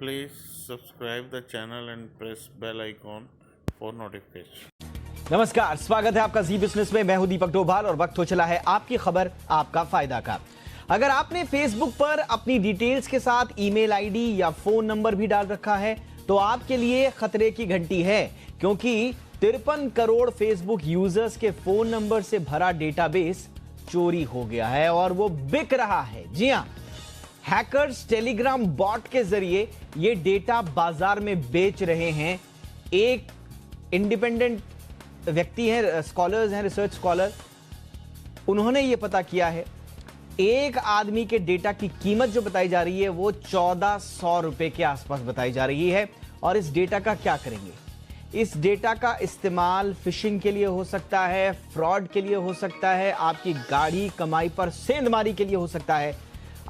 Please subscribe the channel and press bell icon for notification. नमस्कार, स्वागत है आपका जी बिजनेस में। मैं हूं दीपक डोभाल और वक्त हो चला है आपकी खबर आपका फायदा का। अगर आपने फेसबुक पर अपनी डिटेल्स के साथ ईमेल आईडी या फोन नंबर भी डाल रखा है तो आपके लिए खतरे की घंटी है, क्योंकि 53 करोड़ फेसबुक यूजर्स के फोन नंबर से भरा डेटाबेस चोरी हो गया है और वो बिक रहा है। जी हां, हैकर्स टेलीग्राम बॉट के जरिए ये डेटा बाजार में बेच रहे हैं। एक इंडिपेंडेंट व्यक्ति हैं, स्कॉलर्स हैं, रिसर्च स्कॉलर, उन्होंने ये पता किया है एक आदमी के डेटा की कीमत जो बताई जा रही है वो 1400 रुपए के आसपास बताई जा रही है। और इस डेटा का क्या करेंगे? इस डेटा का इस्तेमाल फिशिंग के लिए हो सकता है, फ्रॉड के लिए हो सकता है, आपकी गाढ़ी कमाई पर सेंधमारी के लिए हो सकता है,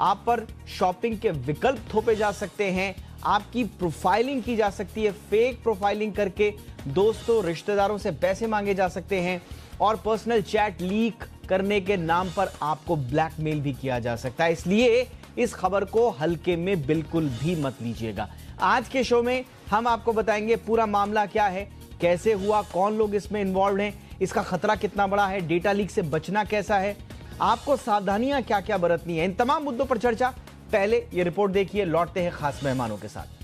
आप पर शॉपिंग के विकल्प थोपे जा सकते हैं, आपकी प्रोफाइलिंग की जा सकती है, फेक प्रोफाइलिंग करके दोस्तों रिश्तेदारों से पैसे मांगे जा सकते हैं और पर्सनल चैट लीक करने के नाम पर आपको ब्लैकमेल भी किया जा सकता है। इसलिए इस खबर को हल्के में बिल्कुल भी मत लीजिएगा। आज के शो में हम आपको बताएंगे पूरा मामला क्या है, कैसे हुआ, कौन लोग इसमें इन्वॉल्व हैं, इसका खतरा कितना बड़ा है, डेटा लीक से बचना कैसा है, आपको सावधानियां क्या क्या बरतनी है, इन तमाम मुद्दों पर चर्चा। पहले ये रिपोर्ट देखिए, लौटते हैं खास मेहमानों के साथ।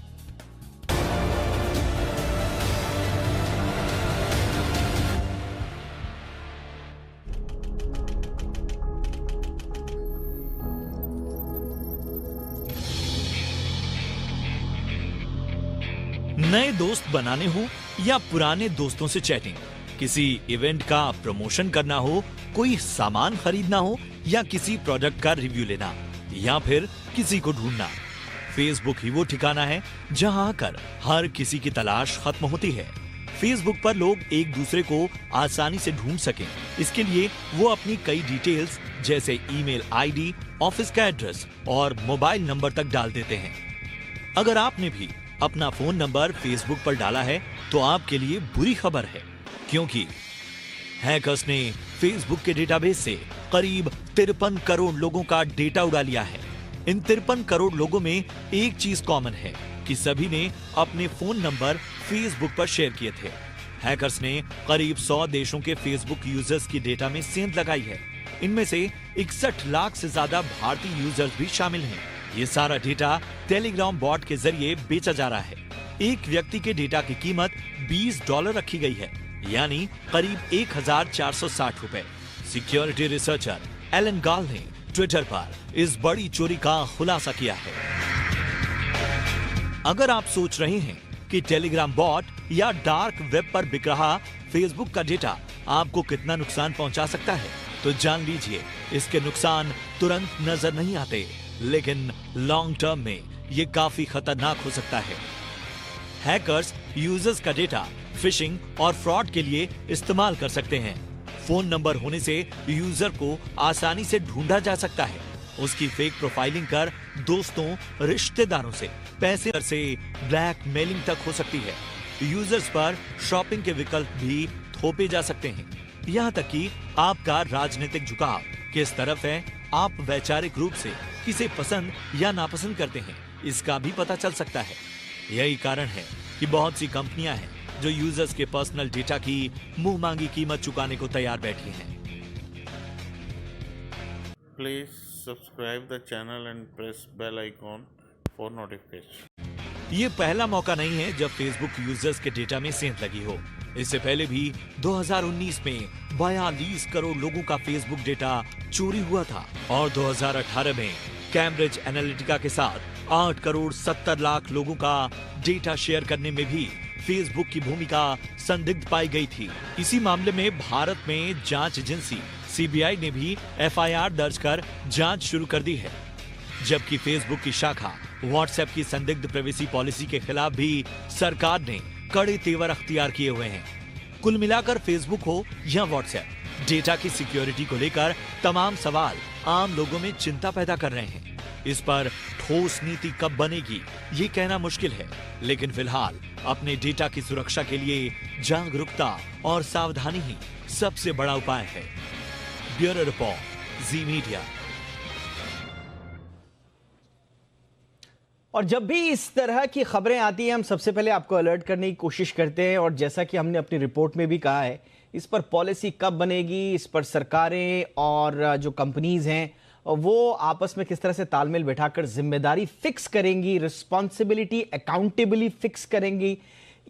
नए दोस्त बनाने हो या पुराने दोस्तों से चैटिंग, किसी इवेंट का प्रमोशन करना हो, कोई सामान खरीदना हो या किसी प्रोडक्ट का रिव्यू लेना या फिर किसी को ढूंढना, फेसबुक ही वो ठिकाना है जहां आकर हर किसी की तलाश खत्म होती है। फेसबुक पर लोग एक दूसरे को आसानी से ढूंढ सकें, इसके लिए वो अपनी कई डिटेल्स जैसे ईमेल आईडी, ऑफिस का एड्रेस और मोबाइल नंबर तक डाल देते हैं। अगर आपने भी अपना फोन नंबर फेसबुक पर डाला है तो आपके लिए बुरी खबर है, क्योंकि हैकर्स ने फेसबुक के डेटाबेस से करीब 53 करोड़ लोगों का डेटा उड़ा लिया है। इन 53 करोड़ लोगों में एक चीज कॉमन है कि सभी ने अपने फोन नंबर फेसबुक पर शेयर किए थे। हैकर्स ने करीब 100 देशों के फेसबुक यूजर्स की डेटा में सेंध लगाई है। इनमें से 61 लाख से ज्यादा भारतीय यूजर्स भी शामिल हैं। ये सारा डेटा टेलीग्राम बॉट के जरिए बेचा जा रहा है। एक व्यक्ति के डेटा की कीमत $20 रखी गई है, यानी करीब 1460 रुपए। सिक्योरिटी रिसर्चर एलन गाल ने ट्विटर पर इस बड़ी चोरी का खुलासा किया है। अगर आप सोच रहे हैं कि टेलीग्राम बॉट या डार्क वेब पर बिक रहा फेसबुक का डेटा आपको कितना नुकसान पहुंचा सकता है, तो जान लीजिए इसके नुकसान तुरंत नजर नहीं आते, लेकिन लॉन्ग टर्म में ये काफी खतरनाक हो सकता है। हैकर्स यूजर्स का डेटा फिशिंग और फ्रॉड के लिए इस्तेमाल कर सकते हैं। फोन नंबर होने से यूजर को आसानी से ढूंढा जा सकता है। उसकी फेक प्रोफाइलिंग कर दोस्तों, रिश्तेदारों से पैसे से ब्लैकमेलिंग तक हो सकती है। यूजर्स पर शॉपिंग के विकल्प भी थोपे जा सकते हैं। यहाँ तक कि आपका राजनीतिक झुकाव किस तरफ है, आप वैचारिक रूप से किसे पसंद या नापसंद करते हैं, इसका भी पता चल सकता है। यही कारण है कि बहुत सी कंपनियां हैं जो यूजर्स के पर्सनल डेटा की मुंह मांगी कीमत चुकाने को तैयार बैठी हैं। Please subscribe the channel and press bell icon for notification. ये पहला मौका नहीं है जब फेसबुक यूजर्स के डेटा में सेंध लगी हो। इससे पहले भी 2019 में 42 करोड़ लोगों का फेसबुक डेटा चोरी हुआ था और 2018 में कैम्ब्रिज एनालिटिका के साथ 8 करोड़ 70 लाख लोगों का डेटा शेयर करने में भी फेसबुक की भूमिका संदिग्ध पाई गई थी। इसी मामले में भारत में जांच एजेंसी सीबीआई ने भी एफआईआर दर्ज कर जांच शुरू कर दी है, जबकि फेसबुक की शाखा व्हाट्सएप की संदिग्ध प्राइवेसी पॉलिसी के खिलाफ भी सरकार ने कड़े तेवर अख्तियार किए हुए हैं। कुल मिलाकर फेसबुक हो या व्हाट्सएप, डेटा की सिक्योरिटी को लेकर तमाम सवाल आम लोगों में चिंता पैदा कर रहे हैं। इस पर ठोस नीति कब बनेगी ये कहना मुश्किल है, लेकिन फिलहाल अपने डेटा की सुरक्षा के लिए जागरूकता और सावधानी ही सबसे बड़ा उपाय है। ब्यूरो रिपोर्ट, जी मीडिया। और जब भी इस तरह की खबरें आती हैं हम सबसे पहले आपको अलर्ट करने की कोशिश करते हैं, और जैसा कि हमने अपनी रिपोर्ट में भी कहा है, इस पर पॉलिसी कब बनेगी, इस पर सरकारें और जो कंपनीज हैं वो आपस में किस तरह से तालमेल बैठाकर जिम्मेदारी फिक्स करेंगी, रिस्पॉन्सिबिलिटी अकाउंटेबली फिक्स करेंगी,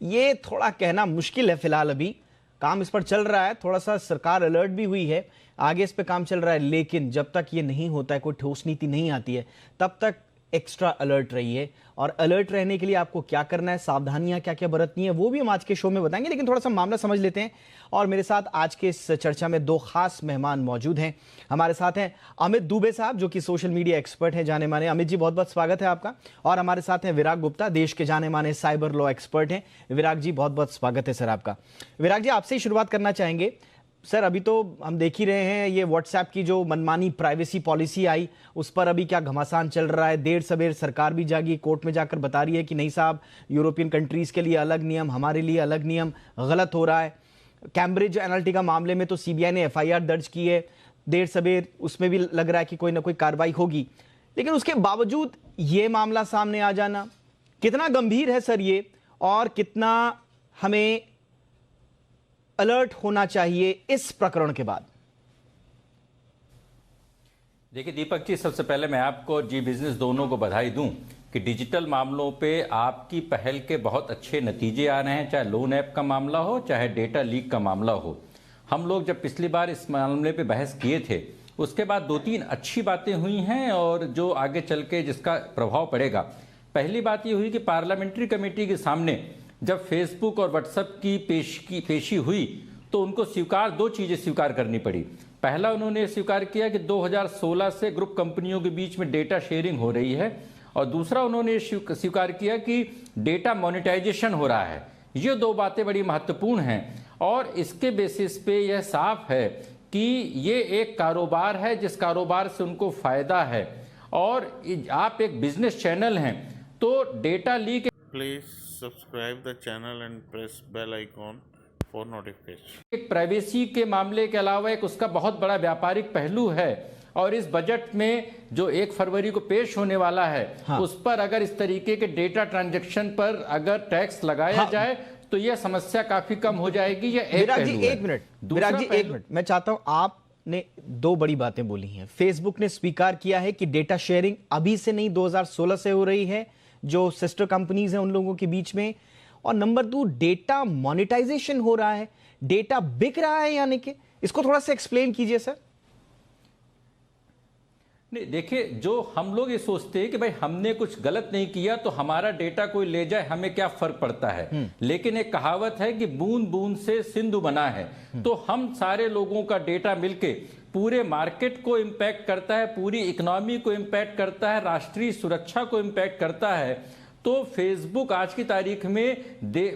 ये थोड़ा कहना मुश्किल है। फिलहाल अभी काम इस पर चल रहा है, थोड़ा सा सरकार अलर्ट भी हुई है, आगे इस पर काम चल रहा है, लेकिन जब तक ये नहीं होता है, कोई ठोस नीति नहीं आती है, तब तक एक्स्ट्रा अलर्ट रहिए। और अलर्ट रहने के लिए आपको क्या करना है, सावधानियां क्या क्या बरतनी है, वो भी हम आज के शो में बताएंगे। लेकिन थोड़ा सा मामला समझ लेते हैं, और मेरे साथ आज के इस चर्चा में दो खास मेहमान मौजूद हैं। हमारे साथ हैं अमित दुबे साहब, जो कि सोशल मीडिया एक्सपर्ट हैं, जाने माने। अमित जी, बहुत बहुत स्वागत है आपका। और हमारे साथ हैं विराग गुप्ता, देश के जाने माने साइबर लॉ एक्सपर्ट हैं। विराग जी, बहुत बहुत स्वागत है सर आपका। विराग जी, आपसे ही शुरुआत करना चाहेंगे। सर, अभी तो हम देख ही रहे हैं ये व्हाट्सएप की जो मनमानी प्राइवेसी पॉलिसी आई, उस पर अभी क्या घमासान चल रहा है। देर सवेर सरकार भी जागी, कोर्ट में जाकर बता रही है कि नहीं साहब, यूरोपियन कंट्रीज के लिए अलग नियम, हमारे लिए अलग नियम, गलत हो रहा है। कैम्ब्रिज एनालिटिका मामले में तो सीबीआई ने एफआईआर दर्ज की है, देर सवेर उसमें भी लग रहा है कि कोई ना कोई कार्रवाई होगी। लेकिन उसके बावजूद ये मामला सामने आ जाना कितना गंभीर है सर ये, और कितना हमें अलर्ट होना चाहिए इस प्रकरण के बाद? देखिए दीपक जी, सबसे पहले मैं आपको और जी बिजनेस दोनों को बधाई दूं कि डिजिटल मामलों पे आपकी पहल के बहुत अच्छे नतीजे आ रहे हैं, चाहे लोन ऐप का मामला हो, चाहे डेटा लीक का मामला हो। हम लोग जब पिछली बार इस मामले पे बहस किए थे, उसके बाद दो तीन अच्छी बातें हुई हैं और जो आगे चल के जिसका प्रभाव पड़ेगा। पहली बात ये हुई कि पार्लियामेंट्री कमेटी के सामने जब फेसबुक और व्हाट्सएप की पेशी हुई तो उनको दो चीज़ें स्वीकार करनी पड़ी। पहला, उन्होंने स्वीकार किया कि 2016 से ग्रुप कंपनियों के बीच में डेटा शेयरिंग हो रही है, और दूसरा उन्होंने स्वीकार किया कि डेटा मोनेटाइजेशन हो रहा है। ये दो बातें बड़ी महत्वपूर्ण हैं, और इसके बेसिस पे यह साफ है कि ये एक कारोबार है जिस कारोबार से उनको फायदा है, और आप एक बिजनेस चैनल हैं तो data leak. Please subscribe the channel and press bell icon for notification. एक प्राइवेसी के मामले के अलावा एक उसका बहुत बड़ा व्यापारिक पहलू है, और इस बजट में जो 1 फरवरी को पेश होने वाला है, हाँ। उस पर अगर इस तरीके के डेटा ट्रांजैक्शन पर अगर टैक्स लगाया हाँ। जाए तो यह समस्या काफी कम हो जाएगी। यह एक विराग जी एक मिनट, मैं चाहता हूं, आपने दो बड़ी बातें बोली हैं। फेसबुक ने स्वीकार किया है कि डेटा शेयरिंग अभी से नहीं 2016 से हो रही है, जो सिस्टर कंपनीज हैं उन लोगों के बीच में। और नंबर 2, डेटा मोनेटाइजेशन हो रहा है, डेटा बिक रहा है, यानी कि इसको थोड़ा सा एक्सप्लेन कीजिए सर। नहीं, देखिए, जो हम लोग ये सोचते हैं कि भाई हमने कुछ गलत नहीं किया तो हमारा डेटा कोई ले जाए, हमें क्या फर्क पड़ता है। लेकिन एक कहावत है कि बूंद बूंद से सिंधु बना है, तो हम सारे लोगों का डेटा मिलके पूरे मार्केट को इम्पैक्ट करता है, पूरी इकोनॉमी को इम्पैक्ट करता है, राष्ट्रीय सुरक्षा को इम्पैक्ट करता है। तो फेसबुक आज की तारीख में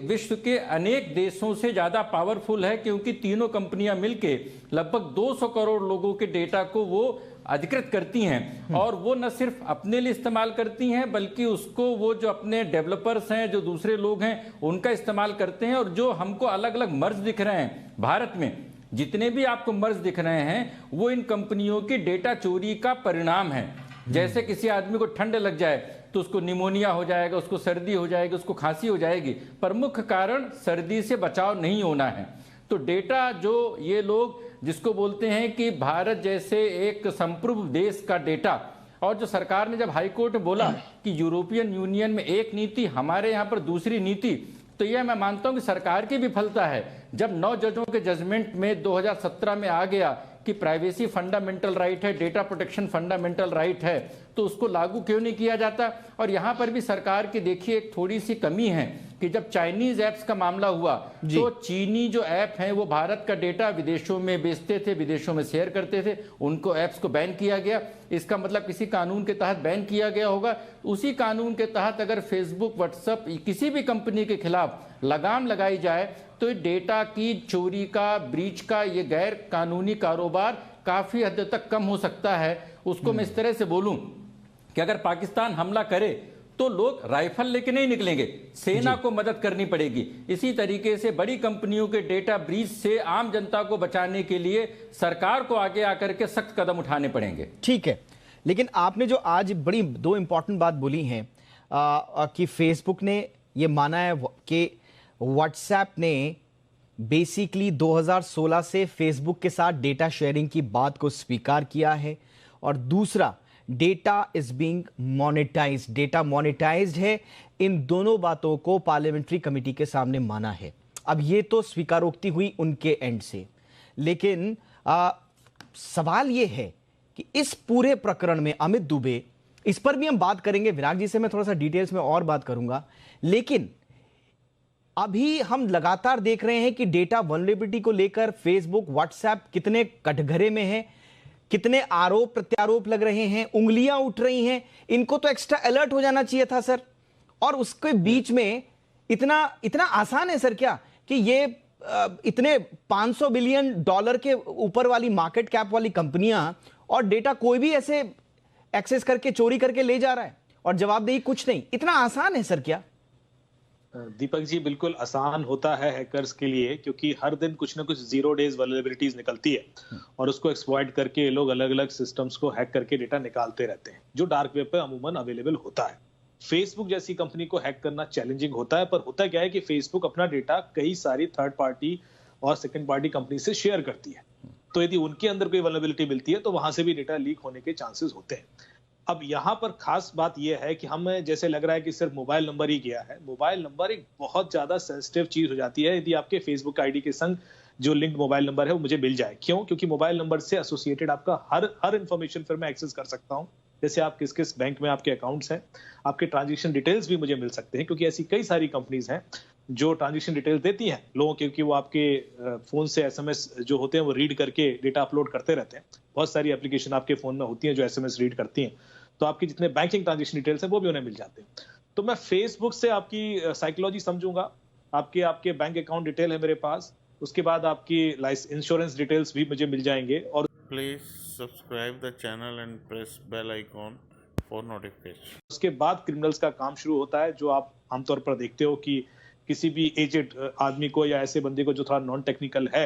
विश्व के अनेक देशों से ज्यादा पावरफुल है, क्योंकि तीनों कंपनियां मिलके लगभग 200 करोड़ लोगों के डेटा को वो अधिकृत करती हैं, और वो न सिर्फ अपने लिए इस्तेमाल करती हैं बल्कि उसको वो जो अपने डेवलपर्स हैं, जो दूसरे लोग हैं, उनका इस्तेमाल करते हैं। और जो हमको अलग अलग मर्ज दिख रहे हैं भारत में, जितने भी आपको मर्ज दिख रहे हैं, वो इन कंपनियों की डेटा चोरी का परिणाम है। जैसे किसी आदमी को ठंड लग जाए तो उसको निमोनिया हो जाएगा, उसको सर्दी हो जाएगी, उसको खांसी हो जाएगी, पर मुख्य कारण सर्दी से बचाव नहीं होना है। तो डेटा जो ये लोग जिसको बोलते हैं कि भारत जैसे एक संप्रभु देश का डेटा, और जो सरकार ने जब हाईकोर्ट में बोला कि यूरोपियन यूनियन में एक नीति, हमारे यहाँ पर दूसरी नीति, तो यह मैं मानता हूं कि सरकार की विफलता है। जब 9 जजों के जजमेंट में 2017 में आ गया कि प्राइवेसी फंडामेंटल राइट है, डेटा प्रोटेक्शन फंडामेंटल राइट है, तो उसको लागू क्यों नहीं किया जाता। और यहाँ पर भी सरकार की देखिए एक थोड़ी सी कमी है कि जब चाइनीज ऐप्स का मामला हुआ तो चीनी जो ऐप हैं वो भारत का डेटा विदेशों में बेचते थे, विदेशों में शेयर करते थे, उनको ऐप्स को बैन किया गया। इसका मतलब किसी कानून के तहत बैन किया गया होगा। उसी कानून के तहत अगर फेसबुक, व्हाट्सएप, किसी भी कंपनी के खिलाफ लगाम लगाई जाए तो डेटा की चोरी का, ब्रीच का ये गैर कानूनी कारोबार काफी हद तक कम हो सकता है। उसको मैं इस तरह से बोलूं कि अगर पाकिस्तान हमला करे तो लोग राइफल लेके नहीं निकलेंगे, सेना को मदद करनी पड़ेगी। इसी तरीके से बड़ी कंपनियों के डेटा ब्रीच से आम जनता को बचाने के लिए सरकार को आगे आकर के सख्त कदम उठाने पड़ेंगे। ठीक है, लेकिन आपने जो आज बड़ी दो इंपॉर्टेंट बात बोली हैं, कि फेसबुक ने ये माना है कि व्हाट्सएप ने बेसिकली 2016 से फेसबुक के साथ डेटा शेयरिंग की बात को स्वीकार किया है, और दूसरा data is being monetised, data monetised है। इन दोनों बातों को पार्लियामेंट्री कमेटी के सामने माना है। अब ये तो स्वीकारोक्ति हुई उनके एंड से, लेकिन सवाल ये है कि इस पूरे प्रकरण में अमित दुबे, इस पर भी हम बात करेंगे, विराग जी से मैं थोड़ा सा डिटेल्स में और बात करूंगा, लेकिन अभी हम लगातार देख रहे हैं कि डेटा वल्नरेबिलिटी को लेकर फेसबुक, व्हाट्सएप कितने कटघरे में है, कितने आरोप प्रत्यारोप लग रहे हैं, उंगलियां उठ रही हैं। इनको तो एक्स्ट्रा अलर्ट हो जाना चाहिए था सर, और उसके बीच में इतना आसान है सर क्या कि ये इतने $500 बिलियन के ऊपर वाली मार्केट कैप वाली कंपनियां और डेटा कोई भी ऐसे एक्सेस करके चोरी करके ले जा रहा है और जवाबदेही कुछ नहीं, इतना आसान है सर क्या? दीपक जी, बिल्कुल आसान होता है हैकर्स के लिए, क्योंकि हर दिन कुछ ना कुछ 0 डेज वल्नरेबिलिटीज निकलती है और उसको एक्सप्लॉइट करके लोग अलग अलग सिस्टम्स को हैक करके डेटा निकालते रहते हैं, जो डार्क वेब पे अमूमन अवेलेबल होता है। फेसबुक जैसी कंपनी को हैक करना चैलेंजिंग होता है, पर होता क्या है कि फेसबुक अपना डेटा कई सारी थर्ड पार्टी और सेकंड पार्टी कंपनी से शेयर करती है, तो यदि उनके अंदर कोई वल्नरेबिलिटी मिलती है तो वहां से भी डेटा लीक होने के चांसेस होते हैं। अब यहाँ पर खास बात यह है कि हम जैसे लग रहा है कि सिर्फ मोबाइल नंबर ही गया है, मोबाइल नंबर एक बहुत ज्यादा सेंसिटिव चीज हो जाती है यदि आपके फेसबुक आईडी के संग जो लिंक्ड मोबाइल नंबर है वो मुझे मिल जाए। क्यों? क्योंकि मोबाइल नंबर से एसोसिएटेड आपका हर इंफॉर्मेशन फिर मैं एक्सेस कर सकता हूँ, जैसे आप किस किस बैंक में आपके अकाउंट्स हैं, आपके ट्रांजेक्शन डिटेल्स भी मुझे मिल सकते हैं, क्योंकि ऐसी कई सारी कंपनीज हैं जो ट्रांजेक्शन डिटेल्स देती हैं लोगों के, क्योंकि वो आपके फोन से एसएमएस जो होते हैं वो रीड करके डेटा अपलोड करते रहते हैं। बहुत सारी एप्लीकेशन आपके फोन में होती हैं जो एसएमएस रीड करती हैं, तो आपकी जितने बैंकिंग ट्रांजेक्शन डिटेल्स हैं वो भी उन्हें मिल जाते हैं। तो मैं फेसबुक से आपकी साइकोलॉजी समझूंगा, आपके बैंक अकाउंट डिटेल है मेरे पास, उसके बाद आपकी इंश्योरेंस डिटेल्स भी मुझे मिल जाएंगे। और please subscribe the channel and press bell icon for notification. उसके बाद क्रिमिनल्स का काम शुरू होता है, जो आप आमतौर पर देखते हो कि किसी भी एजेड आदमी को या ऐसे बंदे को जो थोड़ा नॉन टेक्निकल है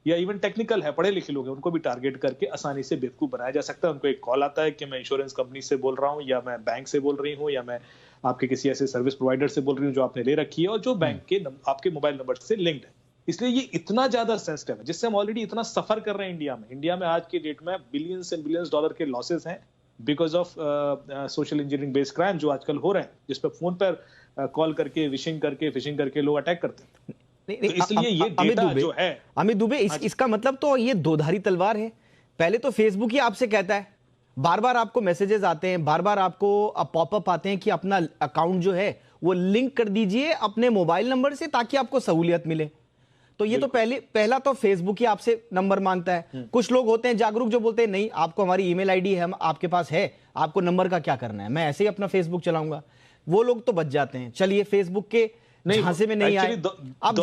या इवन टेक्निकल है, पढ़े लिखे लोग हैं, उनको भी टारगेट करके आसानी से बेवकूफ बनाया जा सकता है। उनको एक कॉल आता है कि मैं इंश्योरेंस कंपनी से बोल रहा हूँ, या मैं बैंक से बोल रही हूँ, या मैं आपके किसी ऐसे सर्विस प्रोवाइडर से बोल रही हूँ जो आपने ले रखी है और जो बैंक के आपके मोबाइल नंबर से लिंक्ड है। इसलिए ये इतना ज्यादा सेंसिटिव है, जिससे हम ऑलरेडी इतना सफर कर रहे हैं इंडिया में आज की डेट में बिलियंस एंड बिलियंस डॉलर के लॉसेस हैं because of social engineering based crime जो आजकल हो रहे हैं, जिसपे फोन पर कॉल करके फिशिंग करके लोग अटैक करते हैं। नहीं, तो इसलिए ये डेटा जो है अमित दुबे, इसका मतलब तो ये दोधारी तलवार है। पहले तो फेसबुक ही आपसे कहता है, बार बार आपको मैसेजेस आते हैं, बार बार आपको पॉपअप आते हैं कि अपना अकाउंट जो है वो लिंक कर दीजिए अपने मोबाइल नंबर से ताकि आपको सहूलियत मिले। तो ये तो पहला तो फेसबुक ही आपसे नंबर मांगता है। कुछ लोग होते हैं जागरूक जो बोलते हैं नहीं, आपको हमारी ईमेल आईडी है, आपके पास है, आपको नंबर का क्या करना है, मैं ऐसे ही अपना फेसबुक चलाऊंगा। वो लोग तो बच जाते हैं। चलिए फेसबुक के झांसे में नहीं आए। अब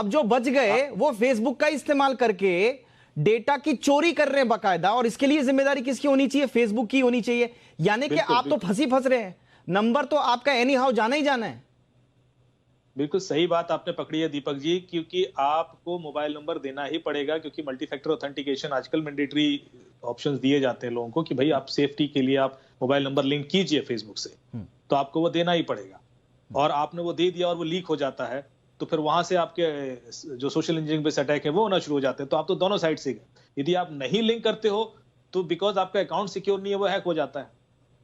जो बच गए वो फेसबुक का इस्तेमाल करके डेटा की चोरी कर रहे हैं बाकायदा, और इसके लिए जिम्मेदारी किसकी होनी चाहिए? फेसबुक की होनी चाहिए। यानी कि आप तो फंस रहे हैं, नंबर तो आपका एनी हाउ जाना ही जाना है। बिल्कुल सही बात आपने पकड़ी है दीपक जी, क्योंकि आपको मोबाइल नंबर देना ही पड़ेगा, क्योंकि मल्टी फैक्टर ऑथेंटिकेशन आजकल मैंडेटरी ऑप्शंस दिए जाते हैं लोगों को कि भाई आप सेफ्टी के लिए आप मोबाइल नंबर लिंक कीजिए फेसबुक से, तो आपको वो देना ही पड़ेगा। और आपने वो दे दिया और वो लीक हो जाता है, तो फिर वहां से आपके जो सोशल इंजीनियरिंग बेस्ड अटैक है वो होना शुरू हो जाते हैं। तो आप तो दोनों साइड से गए। यदि आप नहीं लिंक करते हो तो बिकॉज आपका अकाउंट सिक्योर नहीं है वो हैक हो जाता है,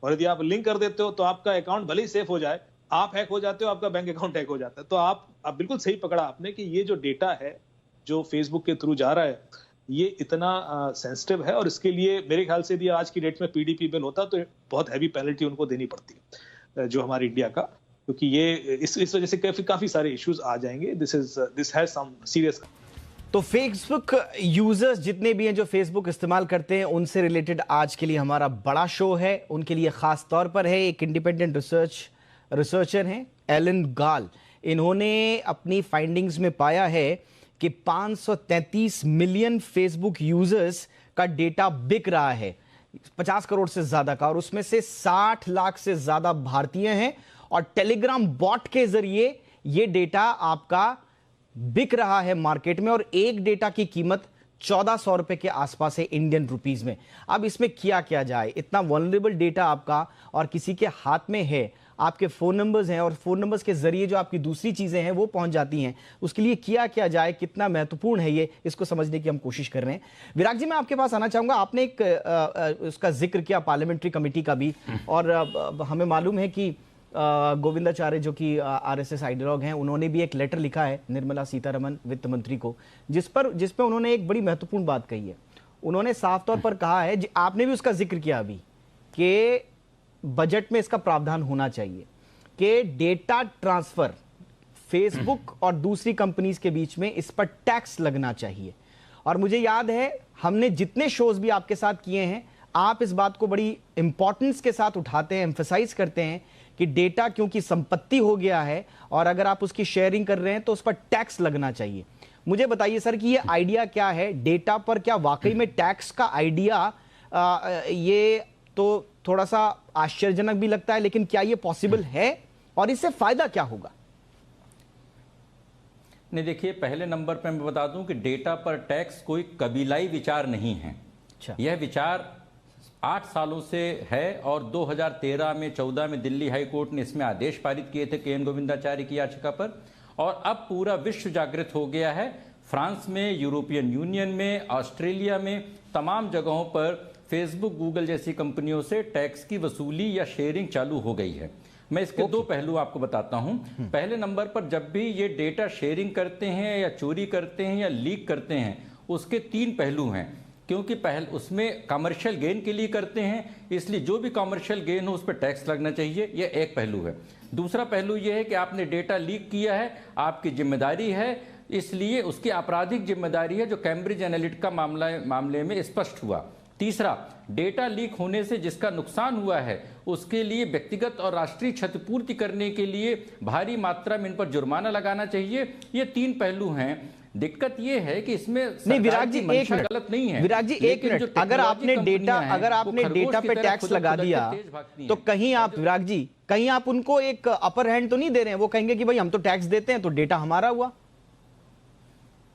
और यदि आप लिंक कर देते हो तो आपका अकाउंट भले ही सेफ हो जाए, आप हैक हो जाते हो, आपका बैंक अकाउंट हैक हो जाता है। तो आप बिल्कुल सही पकड़ा आपने कि ये जो डेटा है जो फेसबुक के थ्रू जा रहा है ये इतना सेंसिटिव है, और इसके लिए मेरे ख्याल से भी आज की डेट में पीडीपी बिल होता तो बहुत हैवी पेनल्टी उनको देनी पड़ती है जो हमारी इंडिया का, क्योंकि ये इस वजह से काफी सारे इश्यूज आ जाएंगे। This has some serious. तो फेसबुक यूजर्स जितने भी हैं जो फेसबुक इस्तेमाल करते हैं उनसे रिलेटेड आज के लिए हमारा बड़ा शो है। उनके लिए खास तौर पर है एक इंडिपेंडेंट रिसर्चर हैं एलन गाल। इन्होंने अपनी फाइंडिंग्स में पाया है कि 533 मिलियन फेसबुक यूजर्स का डेटा बिक रहा है, 50 करोड़ से ज्यादा का, और उसमें से 60 लाख से ज्यादा भारतीय हैं। और टेलीग्राम बॉट के जरिए ये डेटा आपका बिक रहा है मार्केट में, और एक डेटा की कीमत 1400 रुपए के आसपास है इंडियन रुपीस में। अब इसमें किया क्या जाए? इतना वल्नरेबल डेटा आपका और किसी के हाथ में है, आपके फोन नंबर्स हैं और फोन नंबर्स के जरिए जो आपकी दूसरी चीजें हैं वो पहुंच जाती हैं, उसके लिए किया क्या जाए, कितना महत्वपूर्ण है ये, इसको समझने की हम कोशिश कर रहे हैं। विराग जी, मैं आपके पास आना चाहूंगा। आपने एक उसका जिक्र किया पार्लियामेंट्री कमेटी का भी, और हमें मालूम है कि गोविंदाचार्य जो कि आरएसएस आइडियोलॉग हैं, उन्होंने भी एक लेटर लिखा है निर्मला सीतारमण वित्त मंत्री को, जिसपे उन्होंने एक बड़ी महत्वपूर्ण बात कही है। उन्होंने साफ तौर पर कहा है, आपने भी उसका जिक्र किया अभी, कि बजट में इसका प्रावधान होना चाहिए कि डेटा ट्रांसफर फेसबुक और दूसरी कंपनीज के बीच में इस पर टैक्स लगना चाहिए। और मुझे याद है हमने जितने शोज भी आपके साथ किए हैं, आप इस बात को बड़ी इंपॉर्टेंस के साथ उठाते हैं, एम्फसाइज करते हैं कि डेटा क्योंकि संपत्ति हो गया है और अगर आप उसकी शेयरिंग कर रहे हैं तो उस पर टैक्स लगना चाहिए। मुझे बताइए सर कि ये आइडिया क्या है डेटा पर? क्या वाकई में टैक्स का आइडिया, ये तो थोड़ा सा आश्चर्यजनक भी लगता है, लेकिन क्या ये पॉसिबल है और इससे फायदा क्या होगा? नहीं, देखिए, पहले नंबर पे मैं बता दूं कि डेटा पर टैक्स कोई कबीलाई विचार नहीं है। अच्छा। यह विचार 8 सालों से है और 2013 में 14 में दिल्ली हाई कोर्ट ने इसमें आदेश पारित किए थे के.एन. गोविंदाचार्य की याचिका पर, और अब पूरा विश्व जागृत हो गया है। फ्रांस में, यूरोपियन यूनियन में, ऑस्ट्रेलिया में, तमाम जगहों पर फेसबुक, गूगल जैसी कंपनियों से टैक्स की वसूली या शेयरिंग चालू हो गई है। मैं इसके दो पहलू आपको बताता हूं। पहले नंबर पर, जब भी ये डेटा शेयरिंग करते हैं या चोरी करते हैं या लीक करते हैं, उसके 3 पहलू हैं। क्योंकि उसमें कमर्शियल गेन के लिए करते हैं, इसलिए जो भी कमर्शियल गेन हो उस पर टैक्स लगना चाहिए। यह एक पहलू है। दूसरा पहलू यह है कि आपने डेटा लीक किया है, आपकी जिम्मेदारी है, इसलिए उसकी आपराधिक जिम्मेदारी है, जो कैम्ब्रिज एनालिटिका मामले में स्पष्ट हुआ। तीसरा, डेटा लीक होने से जिसका नुकसान हुआ है उसके लिए व्यक्तिगत और राष्ट्रीय क्षतिपूर्ति करने के लिए भारी मात्रा में इन पर जुर्माना लगाना चाहिए। ये 3 पहलू हैं। दिक्कत ये है कि इसमें नहीं, विराग जी, एक मिनट, गलत नहीं है। विराग जी, एक मिनट, अगर आपने डेटा पे टैक्स लगा दिया तो कहीं आप, विराग जी, कहीं आप उनको एक अपर हैंड तो नहीं दे रहे हैं? वो कहेंगे कि भाई हम तो टैक्स देते हैं तो डेटा हमारा हुआ,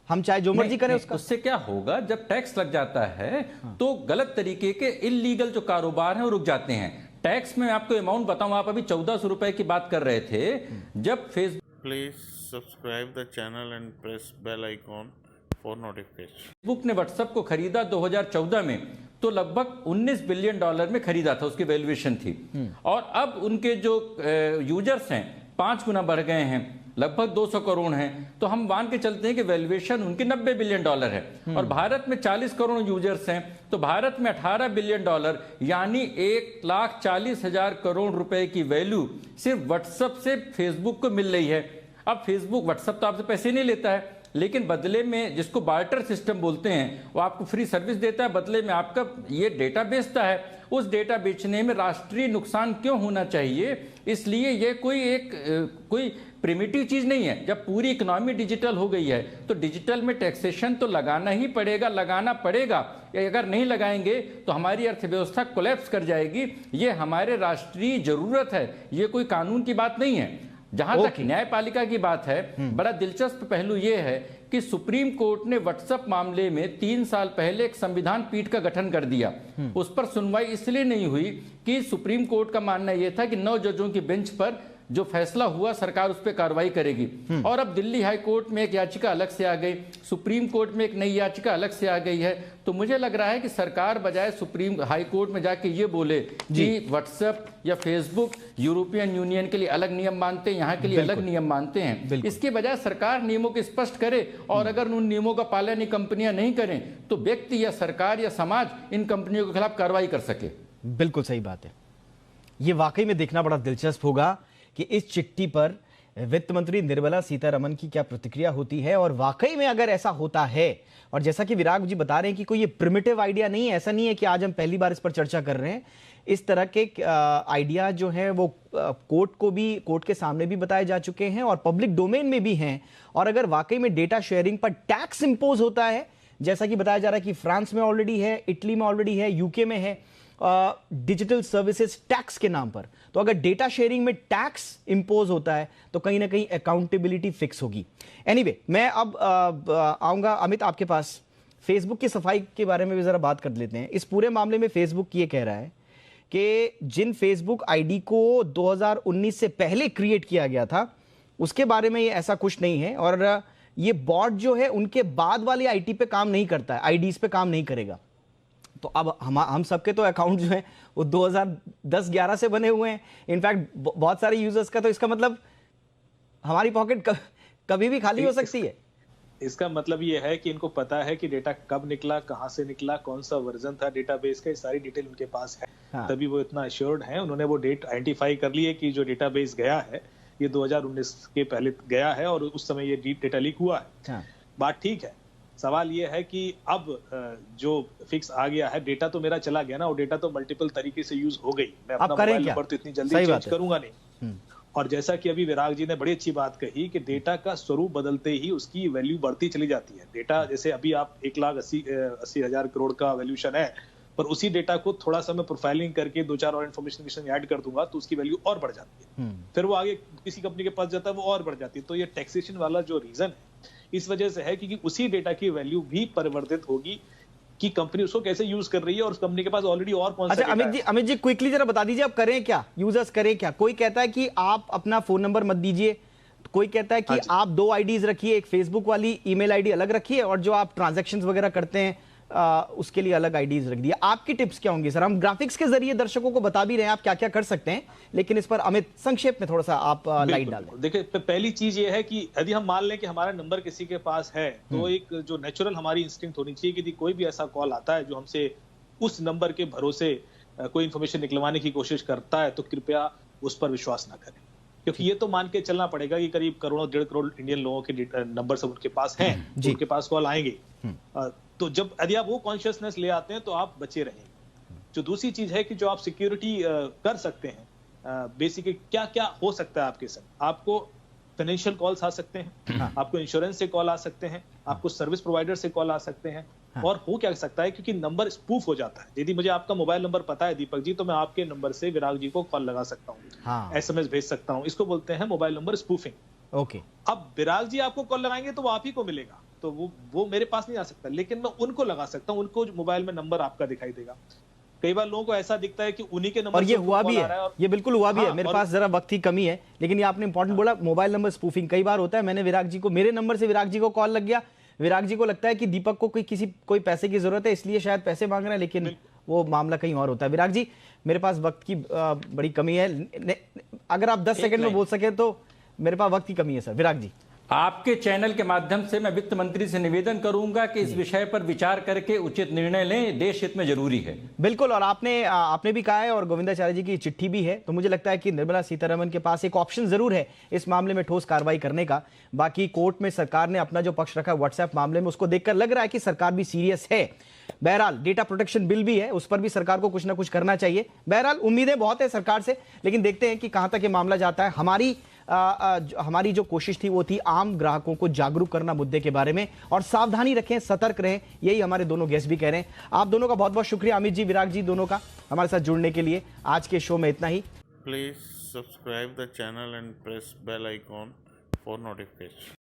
हम चाहे जो मर्जी करें उसका। उससे क्या होगा, जब टैक्स लग जाता है तो गलत तरीके के इल्लीगल जो कारोबार हैं वो रुक जाते हैं। टैक्स में आपको अमाउंट बताऊं, आप अभी 1400 रुपए की बात कर रहे थे। जब please subscribe the channel and press bell icon for notification. Facebook ने व्हाट्सएप को खरीदा 2014 में, तो लगभग $19 बिलियन में खरीदा था, उसकी वैल्यूएशन थी। और अब उनके जो यूजर्स हैं 5 गुना बढ़ गए हैं, लगभग 200 करोड़ हैं। तो हम मान के चलते हैं कि वैल्यूएशन उनके $90 बिलियन है। और भारत में 40 करोड़ यूजर्स हैं, तो भारत में $18 बिलियन यानी 1,40,000 करोड़ रुपए की वैल्यू सिर्फ व्हाट्सएप से फेसबुक को मिल रही है। अब फेसबुक, व्हाट्सएप तो आपसे पैसे नहीं लेता है, लेकिन बदले में, जिसको बार्टर सिस्टम बोलते हैं, वो आपको फ्री सर्विस देता है, बदले में आपका ये डेटा बेचता है। उस डेटा बेचने में राष्ट्रीय नुकसान क्यों होना चाहिए? इसलिए ये कोई प्रिमिटिव चीज नहीं है। जब पूरी इकोनॉमी डिजिटल हो गई है तो डिजिटल में टैक्सेशन तो लगाना ही पड़ेगा, लगाना पड़ेगा। अगर नहीं लगाएंगे तो हमारी अर्थव्यवस्था कोलैप्स कर जाएगी। ये हमारे राष्ट्रीय जरूरत है, ये कोई कानून की बात नहीं है। जहां तक न्यायपालिका की बात है, बड़ा दिलचस्प पहलू यह है कि सुप्रीम कोर्ट ने व्हाट्सएप मामले में 3 साल पहले एक संविधान पीठ का गठन कर दिया। उस पर सुनवाई इसलिए नहीं हुई कि सुप्रीम कोर्ट का मानना यह था कि 9 जजों की बेंच पर जो फैसला हुआ सरकार उस पर कार्रवाई करेगी। और अब दिल्ली हाई कोर्ट में एक याचिका अलग से आ गई, सुप्रीम कोर्ट में एक नई याचिका अलग से आ गई है। तो मुझे लग रहा है कि सरकार बजाय सुप्रीम हाई कोर्ट में जाके ये बोले कि व्हाट्सएप या फेसबुक यूरोपियन यूनियन के लिए अलग नियम मानते हैं, यहाँ के लिए अलग नियम मानते हैं, इसके बजाय सरकार नियमों को स्पष्ट करे। और अगर उन नियमों का पालन ये कंपनियां नहीं करें तो व्यक्ति या सरकार या समाज इन कंपनियों के खिलाफ कार्रवाई कर सके। बिल्कुल सही बात है। ये वाकई में देखना बड़ा दिलचस्प होगा कि इस चिट्ठी पर वित्त मंत्री निर्मला सीतारमण की क्या प्रतिक्रिया होती है। और वाकई में अगर ऐसा होता है, और जैसा कि विराग जी बता रहे हैं कि कोई ये प्रिमिटिव आइडिया नहीं है, ऐसा नहीं है कि आज हम पहली बार इस पर चर्चा कर रहे हैं। इस तरह के आइडिया जो है वो कोर्ट के सामने भी बताए जा चुके हैं और पब्लिक डोमेन में भी हैं। और अगर वाकई में डेटा शेयरिंग पर टैक्स इंपोज होता है, जैसा कि बताया जा रहा है कि फ्रांस में ऑलरेडी है, इटली में ऑलरेडी है, यूके में है, डिजिटल सर्विसेज टैक्स के नाम पर, तो अगर डेटा शेयरिंग में टैक्स इंपोज होता है तो कहीं ना कहीं अकाउंटेबिलिटी फिक्स होगी। एनीवे, मैं अब आऊंगा अमित आपके पास। फेसबुक की सफाई के बारे में भी जरा बात कर लेते हैं। इस पूरे मामले में फेसबुक ये कह रहा है कि जिन फेसबुक आईडी को 2019 से पहले क्रिएट किया गया था उसके बारे में ये ऐसा कुछ नहीं है, और ये बॉट जो है उनके बाद वाली आईटी पे काम नहीं करता है, आईडीज पे काम नहीं करेगा। तो अब हम सबके तो अकाउंट जो है वो 2010-11 से बने हुए हैं। इनफैक्ट बहुत सारे यूजर्स का तो इसका मतलब हमारी पॉकेट कभी भी खाली हो सकती है। इसका मतलब ये है कि इनको पता है कि डेटा कब निकला, कहां से निकला, कौन सा वर्जन था डेटाबेस का, ये सारी डिटेल उनके पास है। हाँ। तभी वो इतना अश्योर्ड है। उन्होंने वो डेट आइडेंटिफाई कर ली है कि जो डेटाबेस गया है ये 2019 के पहले गया है और उस समय ये डेटा लीक हुआ है। हाँ। बात ठीक है। सवाल ये है कि अब जो फिक्स आ गया है, डेटा तो मेरा चला गया ना, और डेटा तो मल्टीपल तरीके से यूज हो गई। मैं अपना मोबाइल नंबर तो इतनी जल्दी चेंज करूंगा नहीं। और जैसा कि अभी विराग जी ने बड़ी अच्छी बात कही कि डेटा का स्वरूप बदलते ही उसकी वैल्यू बढ़ती चली जाती है। डेटा जैसे अभी आप 1,80,000 करोड़ का वैल्यूशन है, पर उसी डेटा को थोड़ा सा मैं प्रोफाइलिंग करके 2-4 और इन्फॉर्मेशन ऐड कर दूंगा तो उसकी वैल्यू और बढ़ जाती है। फिर वो आगे किसी कंपनी के पास जाता है, वो और बढ़ जाती है। तो ये टैक्सेशन वाला जो रीजन है इस वजह से है क्योंकि उसी डेटा की वैल्यू भी परिवर्तित होगी कि कंपनी उसको कैसे यूज कर रही है और उस कंपनी के पास ऑलरेडी और कौन सा अच्छा अमित जी क्विकली जरा बता दीजिए, आप करें क्या, यूजर्स करें क्या? कोई कहता है कि आप अपना फोन नंबर मत दीजिए, कोई कहता है कि आप 2 आईडीज रखिए, एक फेसबुक वाली ईमेल आईडी अलग रखिए और जो आप ट्रांजैक्शंस वगैरह करते हैं उसके लिए अलग आईडीज रख दिए। आपकी टिप्स क्या होंगी सर? हम ग्राफिक्स के जरिए दर्शकों को बता भी रहे हैं आप क्या क्या कर सकते हैं, लेकिन इस पर अमित संक्षेप में थोड़ा सा आप लाइट डाल दें। देखिए, पहली चीज ये है कि यदि हम मान लें कि हमारा नंबर किसी के पास है तो एक जो नेचुरल हमारी इंस्टिंक्ट होनी चाहिए कि यदि कोई भी ऐसा कॉल आता है जो हमसे उस नंबर के भरोसे कोई इंफॉर्मेशन निकलवाने की कोशिश करता है तो कृपया उस पर विश्वास ना करें, क्योंकि ये तो मान के चलना पड़ेगा कि करीब करोड़ों 1.5 करोड़ इंडियन लोगों के नंबर सब उनके पास हैं, उनके पास कॉल आएंगे। तो जब यदि आप वो कॉन्शियसनेस ले आते हैं तो आप बचे रहेंगे। जो दूसरी चीज है कि जो आप सिक्योरिटी कर सकते हैं, बेसिकली क्या क्या हो सकता है आपके साथ। आपको फाइनेंशियल कॉल्स आ सकते हैं, आपको इंश्योरेंस से कॉल आ सकते हैं, आपको सर्विस प्रोवाइडर से कॉल आ सकते हैं। और हो क्या सकता है, क्योंकि नंबर स्पूफ हो जाता है। यदि मुझे आपका मोबाइल नंबर पता है दीपक जी, तो मैं आपके नंबर से विराग जी को कॉल लगा सकता हूँ, SMS भेज सकता हूँ। इसको बोलते हैं मोबाइल नंबर स्पूफिंग। ओके। अब विराग जी आपको कॉल लगाएंगे तो वो आप ही को मिलेगा, तो वो मेरे पास नहीं आ सकता, लेकिन मैं उनको लगा सकता हूँ, उनको मोबाइल में नंबर आपका दिखाई देगा। कई बार लोगों को ऐसा दिखता है कि उन्हीं के नंबर, और ये हुआ भी है, ये बिल्कुल हुआ भी है। मेरे पास जरा वक्त की कमी है, लेकिन ये आपने इंपॉर्टेंट बोला, मोबाइल नंबर स्पूफिंग कई बार होता है। मैंने विराग जी को, मेरे नंबर से विराग जी को कॉल लग गया, विराग जी को लगता है कि दीपक को कोई पैसे की जरूरत है इसलिए शायद पैसे मांग रहे हैं, लेकिन वो मामला कहीं और होता है। विराग जी, मेरे पास वक्त की बड़ी कमी है, अगर आप 10 सेकंड में बोल सके तो। मेरे पास वक्त की कमी है सर। विराग जी, आपके चैनल के माध्यम से मैं वित्त मंत्री से निवेदन करूंगा कि इस विषय पर विचार करके उचित निर्णय लें, देश हित में जरूरी है। बिल्कुल। और आपने भी कहा है और गोविंदाचार्य जी की चिट्ठी भी है, तो मुझे लगता है कि निर्मला सीतारमण के पास एक ऑप्शन जरूर है इस मामले में ठोस कार्रवाई करने का। बाकी कोर्ट में सरकार ने अपना जो पक्ष रखा है व्हाट्सएप मामले में, उसको देखकर लग रहा है कि सरकार भी सीरियस है। बहरहाल डेटा प्रोटेक्शन बिल भी है, उस पर भी सरकार को कुछ ना कुछ करना चाहिए। बहरहाल उम्मीदें बहुत है सरकार से, लेकिन देखते हैं कि कहां तक ये मामला जाता है। हमारी जो कोशिश थी वो थी आम ग्राहकों को जागरूक करना मुद्दे के बारे में, और सावधानी रखें, सतर्क रहें, यही हमारे दोनों गेस्ट भी कह रहे हैं। आप दोनों का बहुत बहुत शुक्रिया, अमित जी, विराग जी, दोनों का हमारे साथ जुड़ने के लिए। आज के शो में इतना ही। Please subscribe the channel and press bell icon for notification.